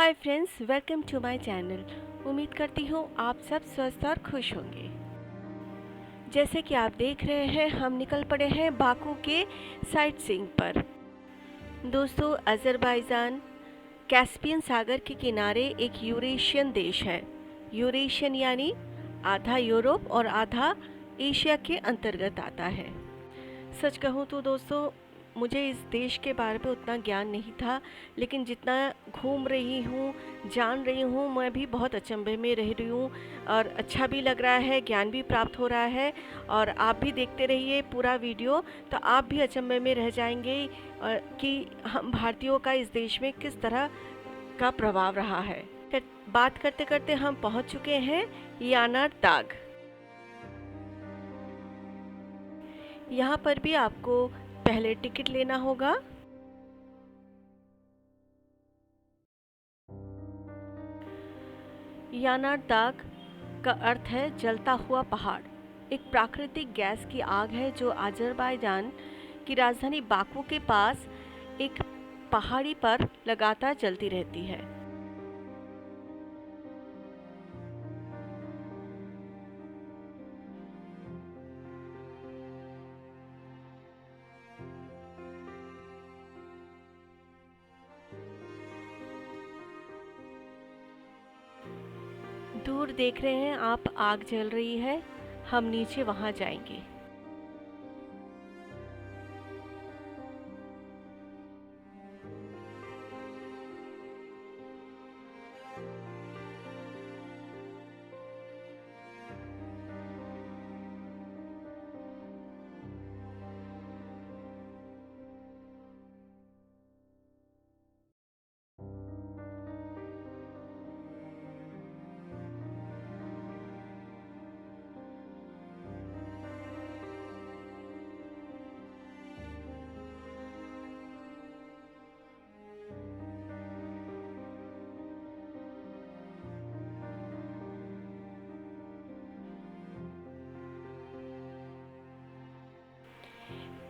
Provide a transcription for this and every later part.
Hi friends, welcome to my channel. उम्मीद करती हूँ आप सब स्वस्थ और खुश होंगे। जैसे कि आप देख रहे हैं, हम निकल पड़े हैं बाकू के साइट सीइंग पर। दोस्तों, अज़रबैजान कैस्पियन सागर के किनारे एक यूरेशियन देश है। यूरेशियन यानी आधा यूरोप और आधा एशिया के अंतर्गत आता है। सच कहूँ तो दोस्तों, मुझे इस देश के बारे में उतना ज्ञान नहीं था, लेकिन जितना घूम रही हूँ, जान रही हूँ, मैं भी बहुत अचंभे में रह रही हूँ और अच्छा भी लग रहा है, ज्ञान भी प्राप्त हो रहा है। और आप भी देखते रहिए पूरा वीडियो, तो आप भी अचंभे में रह जाएंगे कि हम भारतीयों का इस देश में किस तरह का प्रभाव रहा है। बात करते करते हम पहुँच चुके हैं याना ताग। यहाँ पर भी आपको पहले टिकट लेना होगा। याना ताग का अर्थ है जलता हुआ पहाड़। एक प्राकृतिक गैस की आग है जो अज़रबैजान की राजधानी बाकू के पास एक पहाड़ी पर लगातार जलती रहती है। दूर देख रहे हैं आप, आग जल रही है। हम नीचे वहां जाएंगे।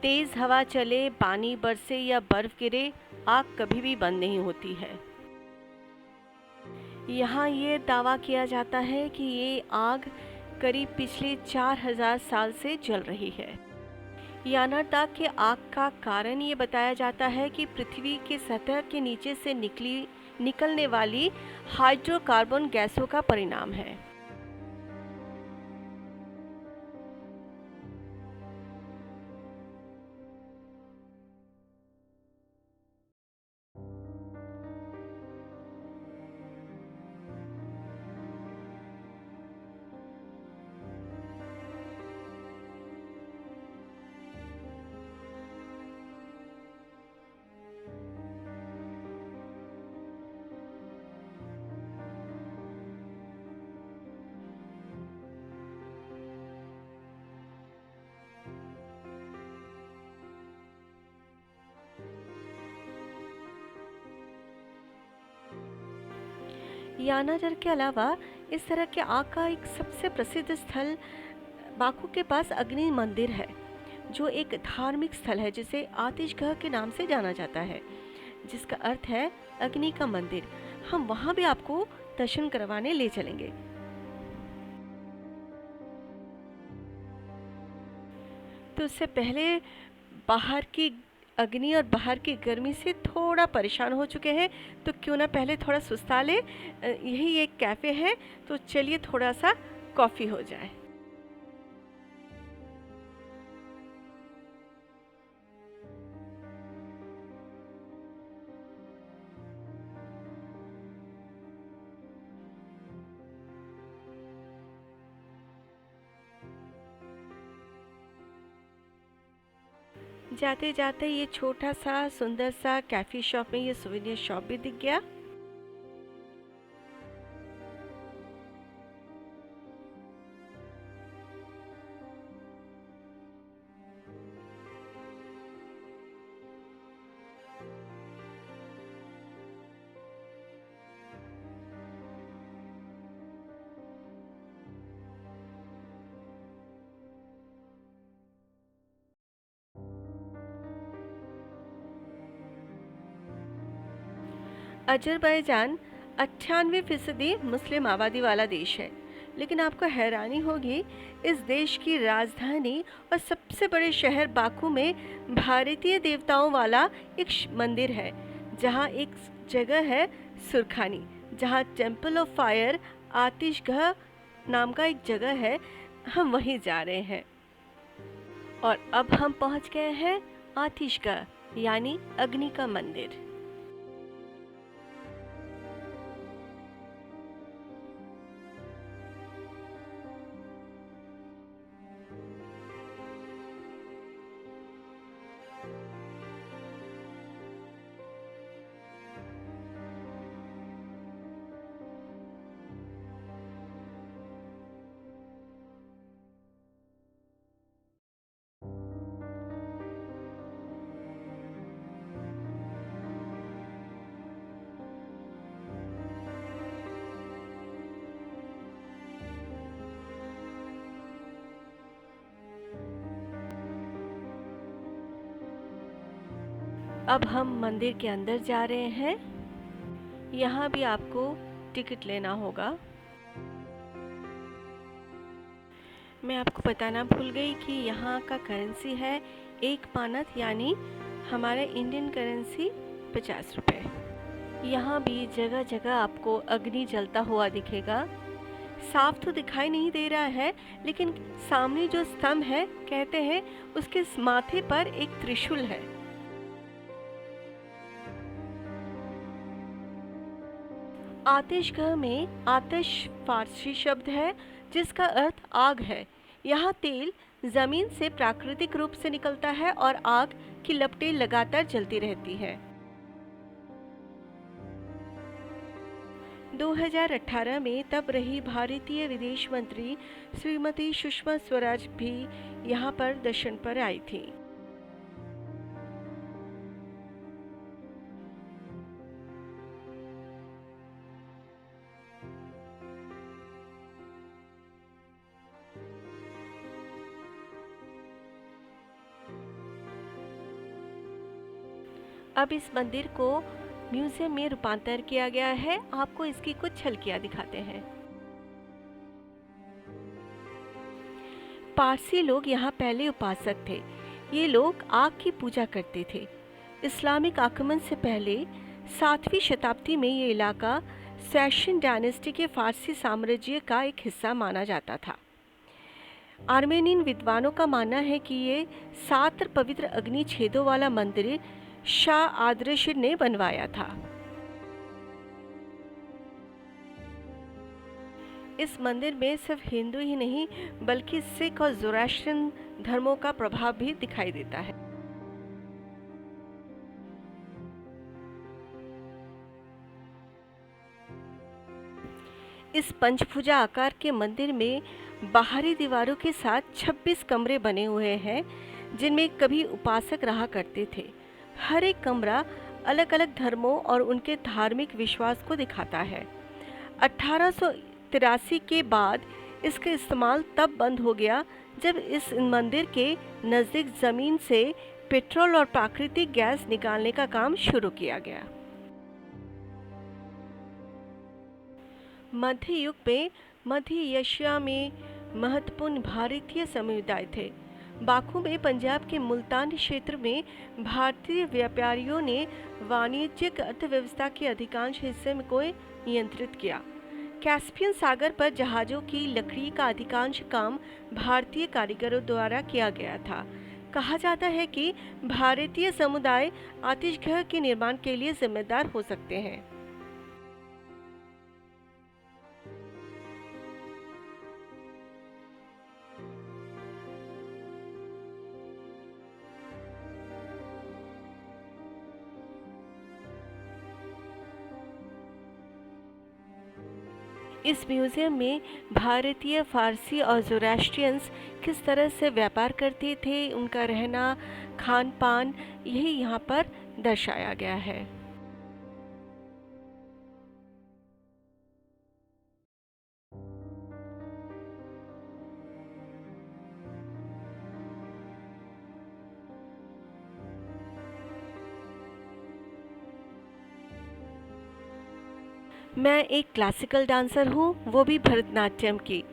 तेज हवा चले, पानी बरसे या बर्फ गिरे, आग कभी भी बंद नहीं होती है। यहाँ ये दावा किया जाता है कि ये आग करीब पिछले 4000 साल से जल रही है। याना ताग के आग का कारण ये बताया जाता है कि पृथ्वी की सतह के नीचे से निकलने वाली हाइड्रोकार्बन गैसों का परिणाम है। यानाजर के अलावा इस तरह के आग का एक सबसे प्रसिद्ध स्थल बाकू के पास अग्नि मंदिर है, जो एक धार्मिक स्थल है जिसे आतिशगह के नाम से जाना जाता है, जिसका अर्थ है अग्नि का मंदिर। हम वहां भी आपको दर्शन करवाने ले चलेंगे। तो उससे पहले बाहर की अग्नि और बाहर की गर्मी से थोड़ा परेशान हो चुके हैं, तो क्यों ना पहले थोड़ा सुस्ता ले। यही एक कैफ़े है, तो चलिए थोड़ा सा कॉफ़ी हो जाए। जाते जाते ये छोटा सा सुंदर सा कैफ़ी शॉप में ये सुवेनियर शॉप भी दिख गया। अज़रबैजान 98% मुस्लिम आबादी वाला देश है, लेकिन आपको हैरानी होगी, इस देश की राजधानी और सबसे बड़े शहर बाकू में भारतीय देवताओं वाला एक मंदिर है, जहाँ एक जगह है सुरखानी, जहाँ टेम्पल ऑफ फायर आतिशगह नाम का एक जगह है। हम वहीं जा रहे हैं और अब हम पहुंच गए हैं आतिशगह यानी अग्नि का मंदिर। अब हम मंदिर के अंदर जा रहे हैं। यहाँ भी आपको टिकट लेना होगा। मैं आपको बताना भूल गई कि यहाँ का करेंसी है 1 पानत यानी हमारा इंडियन करेंसी 50 रुपये। यहाँ भी जगह जगह आपको अग्नि जलता हुआ दिखेगा। साफ तो दिखाई नहीं दे रहा है, लेकिन सामने जो स्तंभ है कहते हैं उसके माथे पर एक त्रिशूल है। आतिशगह में आतिश फारसी शब्द है जिसका अर्थ आग है। यहाँ तेल जमीन से प्राकृतिक रूप से निकलता है और आग की लपटें लगातार जलती रहती है। 2018 में तब रही भारतीय विदेश मंत्री श्रीमती सुषमा स्वराज भी यहाँ पर दर्शन पर आई थी। अब इस मंदिर को म्यूजियम में रूपांतर किया गया है। आपको इसकी कुछ झलकियां दिखाते हैं। पारसी लोग यहाँ पहले उपासक थे। ये लोग आग की पूजा करते थे। इस्लामिक आक्रमण से पहले 7वीं शताब्दी में ये इलाका सैशन डायनेस्टी के फारसी साम्राज्य का एक हिस्सा माना जाता था। आर्मेनियन विद्वानों का मानना है कि ये 7 पवित्र अग्नि छेदों वाला मंदिर शाह आदर्शिर ने बनवाया था। इस मंदिर में सिर्फ हिंदू ही नहीं बल्कि सिख और ज़ोरास्ट्रियन धर्मों का प्रभाव भी दिखाई देता है। इस पंचभुजा आकार के मंदिर में बाहरी दीवारों के साथ 26 कमरे बने हुए हैं, जिनमें कभी उपासक रहा करते थे। हर एक कमरा अलग अलग धर्मों और उनके धार्मिक विश्वास को दिखाता है। 1883 के बाद इसका इस्तेमाल तब बंद हो गया जब इस मंदिर के नज़दीक ज़मीन से पेट्रोल और प्राकृतिक गैस निकालने का काम शुरू किया गया। मध्य युग में मध्य एशिया में महत्वपूर्ण भारतीय समुदाय थे। बाकू में पंजाब के मुल्तान क्षेत्र में भारतीय व्यापारियों ने वाणिज्यिक अर्थव्यवस्था के अधिकांश हिस्से को नियंत्रित किया। कैस्पियन सागर पर जहाज़ों की लकड़ी का अधिकांश काम भारतीय कारीगरों द्वारा किया गया था। कहा जाता है कि भारतीय समुदाय आतिशगह के निर्माण के लिए जिम्मेदार हो सकते हैं। इस म्यूज़ियम में भारतीय, फारसी और ज़ोरास्ट्रियंस किस तरह से व्यापार करते थे, उनका रहना, खान पान, यही यहाँ पर दर्शाया गया है। मैं एक क्लासिकल डांसर हूँ, वो भी भरतनाट्यम की।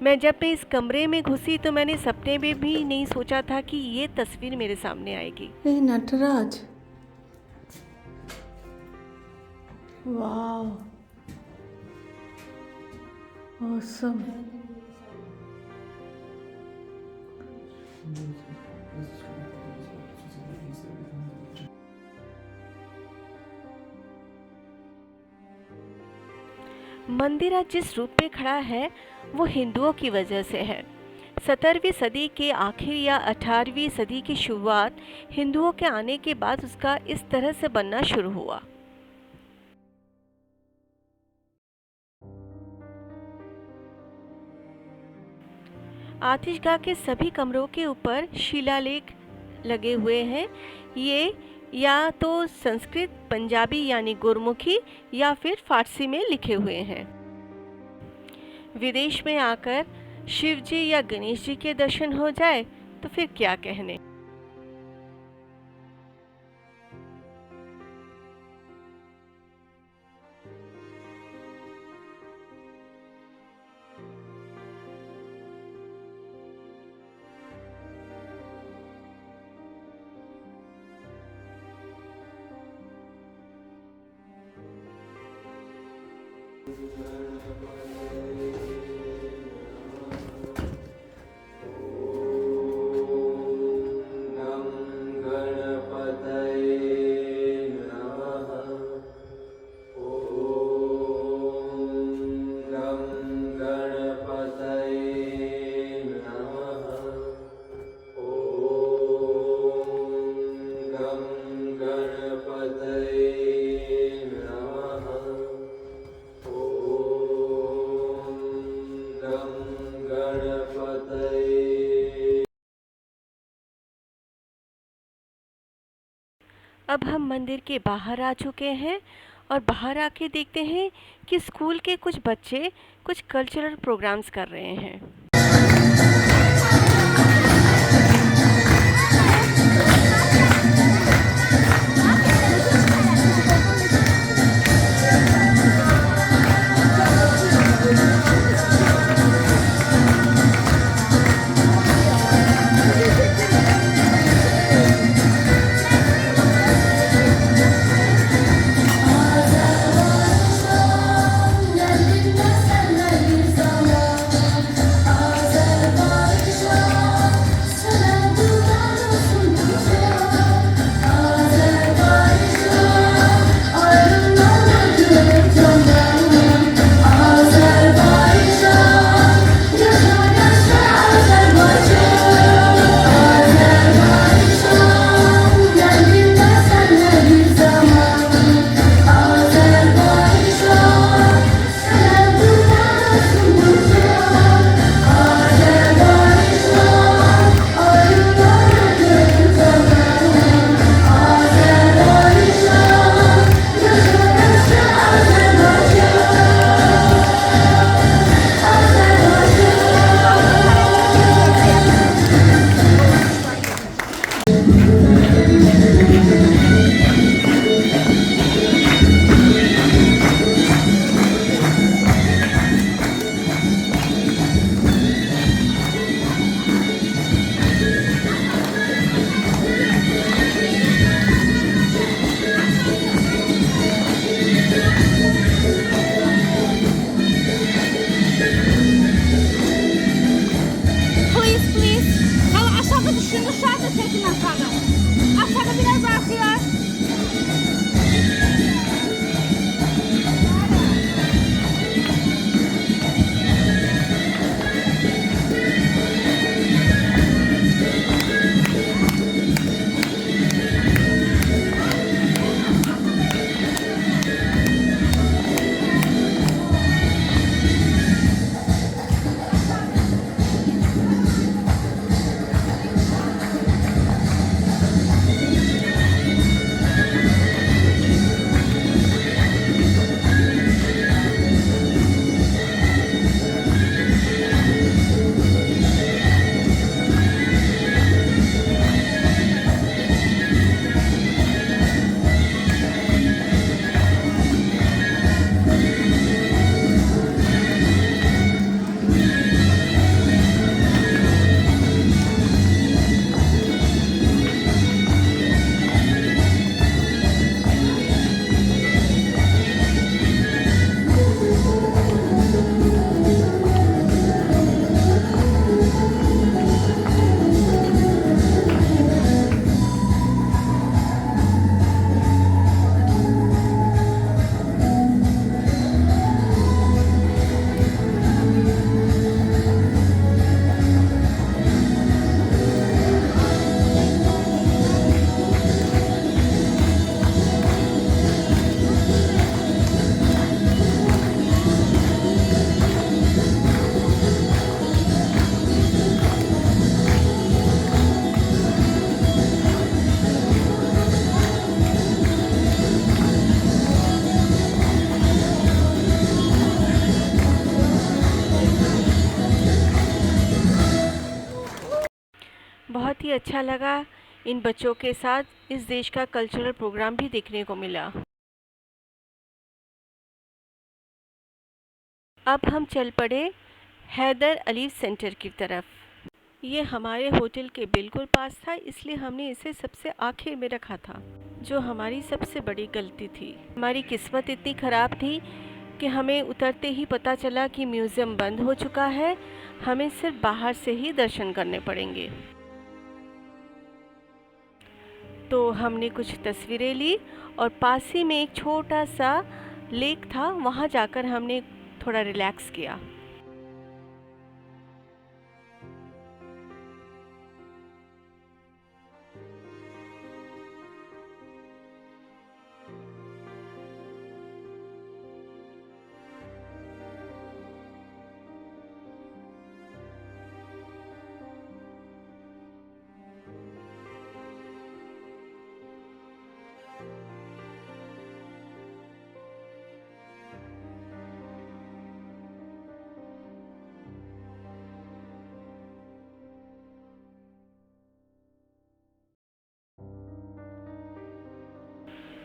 मैं इस कमरे में घुसी तो मैंने सपने में भी नहीं सोचा था कि ये तस्वीर मेरे सामने आएगी। हे नटराज, वाह, ऑसम। मंदिर आज जिस रूप में खड़ा है वो हिंदुओं की वजह से है। 17वीं सदी के आखिर या 18वीं सदी की शुरुआत हिंदुओं के आने के बाद उसका इस तरह से बनना शुरू हुआ। आतिशगाह के सभी कमरों के ऊपर शिलालेख लगे हुए हैं। ये या तो संस्कृत, पंजाबी यानी गुरमुखी या फिर फारसी में लिखे हुए हैं। विदेश में आकर शिव जी या गणेश जी के दर्शन हो जाए तो फिर क्या कहने। अब हम मंदिर के बाहर आ चुके हैं और बाहर आके देखते हैं कि स्कूल के कुछ बच्चे कुछ कल्चरल प्रोग्राम्स कर रहे हैं। ही अच्छा लगा इन बच्चों के साथ इस देश का कल्चरल प्रोग्राम भी देखने को मिला। अब हम चल पड़े हैदर अली सेंटर की तरफ। ये हमारे होटल के बिल्कुल पास था, इसलिए हमने इसे सबसे आखिर में रखा था, जो हमारी सबसे बड़ी गलती थी। हमारी किस्मत इतनी ख़राब थी कि हमें उतरते ही पता चला कि म्यूज़ियम बंद हो चुका है, हमें सिर्फ बाहर से ही दर्शन करने पड़ेंगे। तो हमने कुछ तस्वीरें ली और पास ही में एक छोटा सा लेक था, वहाँ जाकर हमने थोड़ा रिलैक्स किया।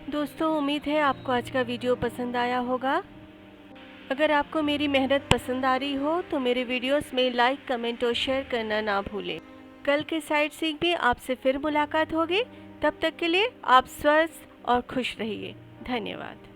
दोस्तों, उम्मीद है आपको आज का वीडियो पसंद आया होगा। अगर आपको मेरी मेहनत पसंद आ रही हो तो मेरे वीडियोस में लाइक, कमेंट और शेयर करना ना भूलें। कल के साइट सीइंग में आपसे फिर मुलाकात होगी। तब तक के लिए आप स्वस्थ और खुश रहिए। धन्यवाद।